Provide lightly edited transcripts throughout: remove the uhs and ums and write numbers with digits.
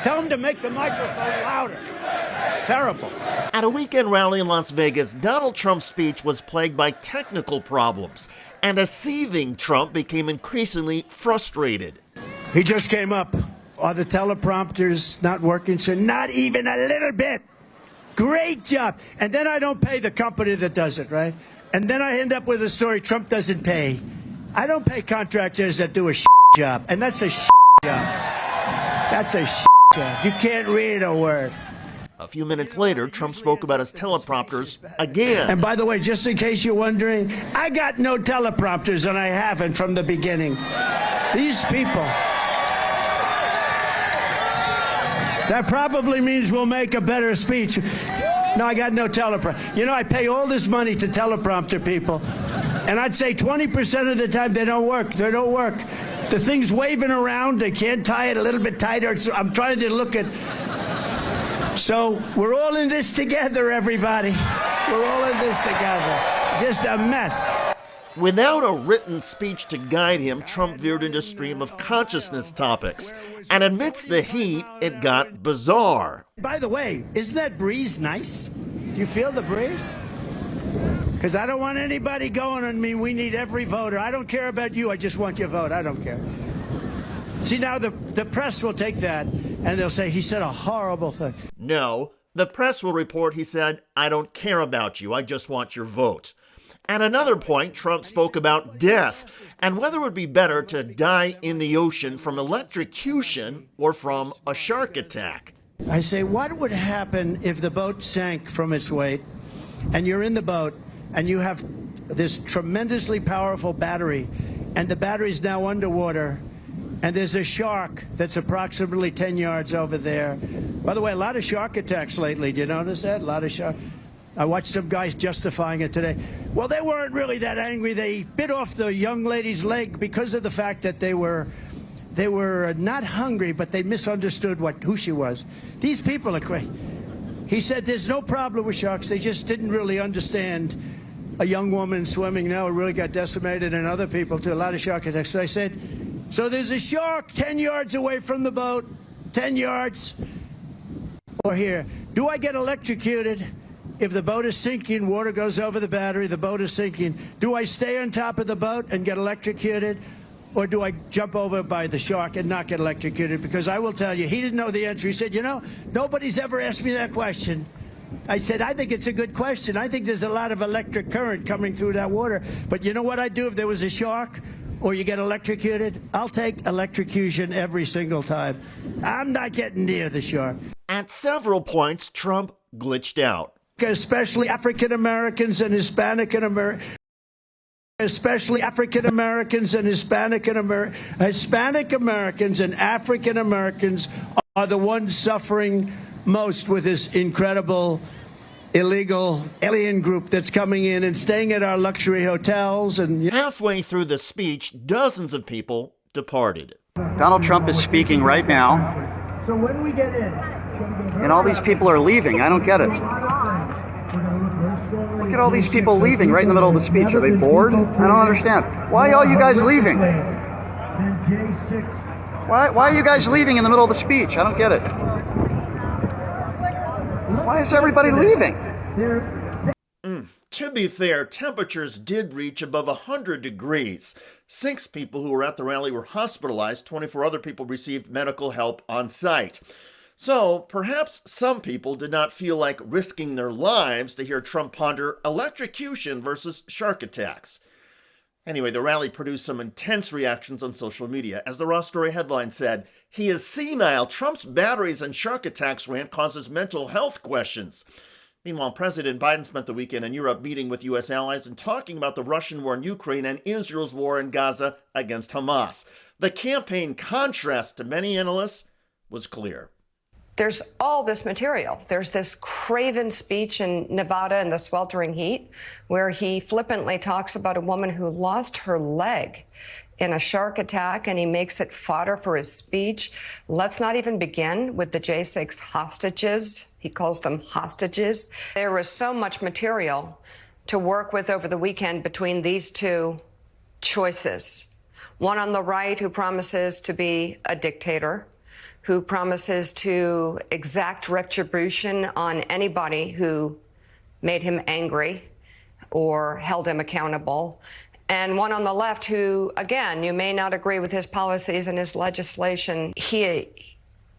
Tell him to make the microphone louder. It's terrible. At a weekend rally in Las Vegas, Donald Trump's speech was plagued by technical problems, and a seething Trump became increasingly frustrated. He just came up. Are the teleprompters not working, sir? Not even a little bit. Great job. And then I don't pay the company that does it, right? And then I end up with a story Trump doesn't pay. I don't pay contractors that do a job. And that's a job. That's a job. You can't read a word. A few minutes later, Trump spoke about his teleprompters again. And by the way, just in case you're wondering, I got no teleprompters, and I haven't from the beginning. These people. That probably means we'll make a better speech. No, I got no teleprompter. You know, I pay all this money to teleprompter people, and I'd say 20% of the time they don't work. They don't work. The thing's waving around. They can't tie it a little bit tighter. So I'm trying to look at. So we're all in this together, everybody. We're all in this together. Just a mess. Without a written speech to guide him, Trump veered into stream of consciousness topics. And amidst the heat, it got bizarre. By the way, isn't that breeze nice? Do you feel the breeze? Because I don't want anybody going on me. We need every voter. I don't care about you. I just want your vote. I don't care. See, now the press will take that, and they'll say, he said a horrible thing. No, the press will report he said, I don't care about you. I just want your vote. At another point, Trump spoke about death and whether it would be better to die in the ocean from electrocution or from a shark attack. I say, what would happen if the boat sank from its weight and you're in the boat and you have this tremendously powerful battery and the battery's now underwater and there's a shark that's approximately 10 yards over there? By the way, a lot of shark attacks lately. Do you notice that? A lot of shark. I watched some guys justifying it today. Well, they weren't really that angry. They bit off the young lady's leg because of the fact that they were not hungry, but they misunderstood who she was. These people are crazy. He said there's no problem with sharks. They just didn't really understand a young woman swimming now really got decimated, and other people too, a lot of shark attacks. So I said, so there's a shark 10 yards away from the boat, 10 yards, or here. Do I get electrocuted? If the boat is sinking, water goes over the battery, the boat is sinking. Do I stay on top of the boat and get electrocuted? Or do I jump over by the shark and not get electrocuted? Because I will tell you, he didn't know the answer. He said, you know, nobody's ever asked me that question. I said, I think it's a good question. I think there's a lot of electric current coming through that water. But you know what I'd do if there was a shark or you get electrocuted? I'll take electrocution every single time. I'm not getting near the shark. At several points, Trump glitched out. Especially African Americans and Hispanic and African Americans and Hispanic Americans and African Americans are the ones suffering most with this incredible illegal alien group that's coming in and staying at our luxury hotels. And halfway through the speech, dozens of people departed. Donald Trump is speaking right now. So when we get in, and all these people are leaving. I don't get it. Look at all these people leaving right in the middle of the speech. Are they bored? I don't understand. Why are you guys leaving? Why are you guys leaving in the middle of the speech? I don't get it. Why is everybody leaving? To be fair, temperatures did reach above 100 degrees. 6 people who were at the rally were hospitalized. 24 other people received medical help on site. So perhaps some people did not feel like risking their lives to hear Trump ponder electrocution versus shark attacks. Anyway, the rally produced some intense reactions on social media. As the Raw Story headline said, he is senile. Trump's batteries and shark attacks rant causes mental health questions. Meanwhile, President Biden spent the weekend in Europe meeting with U.S. allies and talking about the Russian war in Ukraine and Israel's war in Gaza against Hamas. The campaign contrast to many analysts was clear. There's all this material. There's this craven speech in Nevada in the sweltering heat where he flippantly talks about a woman who lost her leg in a shark attack, and he makes it fodder for his speech. Let's not even begin with the J6 hostages. He calls them hostages. There was so much material to work with over the weekend between these two choices. One on the right who promises to be a dictator, who promises to exact retribution on anybody who made him angry or held him accountable, and one on the left who, again, you may not agree with his policies and his legislation. He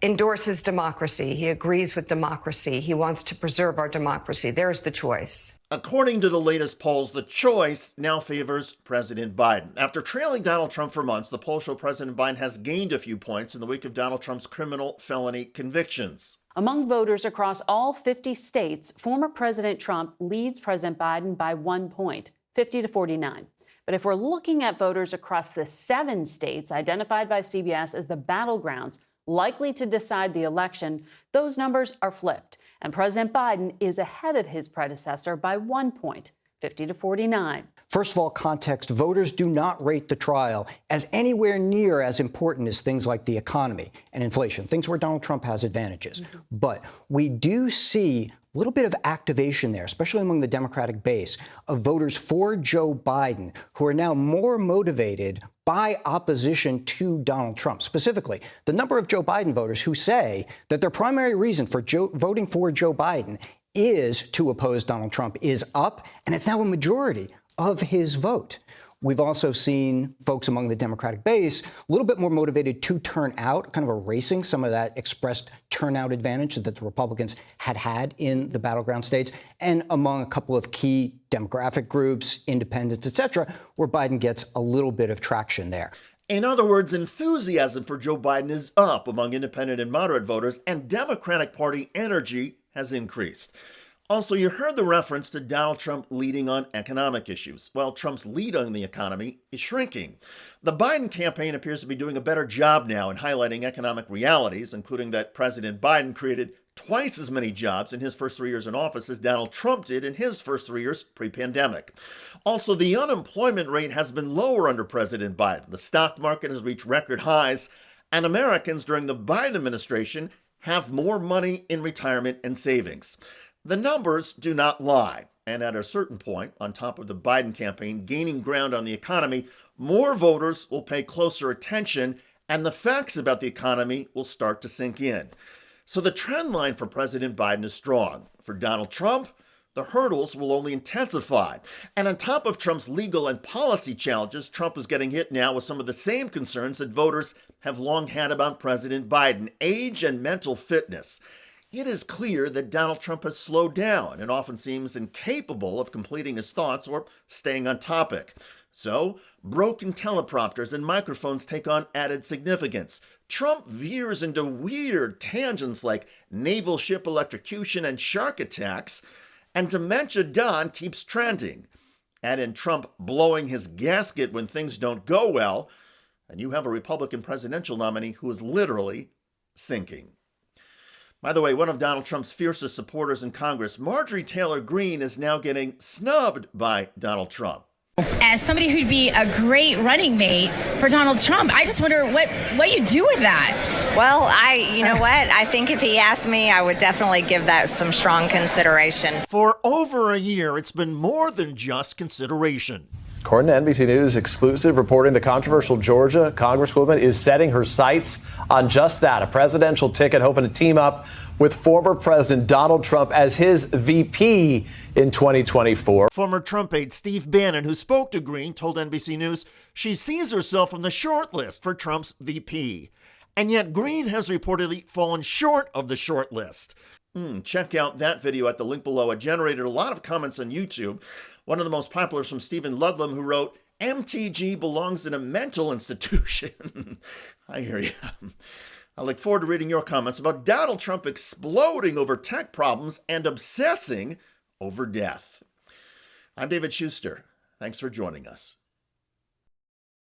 endorses democracy. He agrees with democracy. He wants to preserve our democracy. There's the choice. According to the latest polls, the choice now favors President Biden. After trailing Donald Trump for months, the polls show President Biden has gained a few points in the wake of Donald Trump's criminal felony convictions. Among voters across all 50 states, former President Trump leads President Biden by 1 point, 50-49. But if we're looking at voters across the 7 states identified by CBS as the battlegrounds likely to decide the election, those numbers are flipped, and President Biden is ahead of his predecessor by 1 point, 50-49. First of all, context. Voters do not rate the trial as anywhere near as important as things like the economy and inflation, things where Donald Trump has advantages. But we do see a little bit of activation there, especially among the Democratic base, of voters for Joe Biden who are now more motivated by opposition to Donald Trump. Specifically, the number of Joe Biden voters who say that their primary reason for voting for Joe Biden is to oppose Donald Trump is up, and it's now a majority of his vote. We've also seen folks among the Democratic base a little bit more motivated to turn out, kind of erasing some of that expressed turnout advantage that the Republicans had in the battleground states, and among a couple of key demographic groups, independents, et cetera, where Biden gets a little bit of traction there. In other words, enthusiasm for Joe Biden is up among independent and moderate voters, and Democratic Party energy has increased. Also, you heard the reference to Donald Trump leading on economic issues. Well, Trump's lead on the economy is shrinking. The Biden campaign appears to be doing a better job now in highlighting economic realities, including that President Biden created twice as many jobs in his first 3 years in office as Donald Trump did in his first 3 years pre-pandemic. Also, the unemployment rate has been lower under President Biden. The stock market has reached record highs, and Americans during the Biden administration have more money in retirement and savings. The numbers do not lie, and at a certain point, on top of the Biden campaign gaining ground on the economy, more voters will pay closer attention, and the facts about the economy will start to sink in. So the trend line for President Biden is strong. For Donald Trump, the hurdles will only intensify. And on top of Trump's legal and policy challenges, Trump is getting hit now with some of the same concerns that voters have long had about President Biden: age and mental fitness. It is clear that Donald Trump has slowed down and often seems incapable of completing his thoughts or staying on topic. So, broken teleprompters and microphones take on added significance. Trump veers into weird tangents like naval ship electrocution and shark attacks, and Dementia Don keeps trending. Add in Trump blowing his gasket when things don't go well, and you have a Republican presidential nominee who is literally sinking. By the way, one of Donald Trump's fiercest supporters in Congress, Marjorie Taylor Greene, is now getting snubbed by Donald Trump. As somebody who'd be a great running mate for Donald Trump, I just wonder what you do with that. Well, you know what? I think if he asked me, I would definitely give that some strong consideration. For over a year, it's been more than just consideration. According to NBC News exclusive, reporting the controversial Georgia Congresswoman is setting her sights on just that, a presidential ticket, hoping to team up with former President Donald Trump as his VP in 2024. Former Trump aide Steve Bannon, who spoke to Greene, told NBC News she sees herself on the short list for Trump's VP. And yet Greene has reportedly fallen short of the short list. Check out that video at the link below. It generated a lot of comments on YouTube. One of the most popular is from Stephen Ludlam, who wrote, "MTG belongs in a mental institution." I hear you. I look forward to reading your comments about Donald Trump exploding over tech problems and obsessing over death. I'm David Shuster. Thanks for joining us.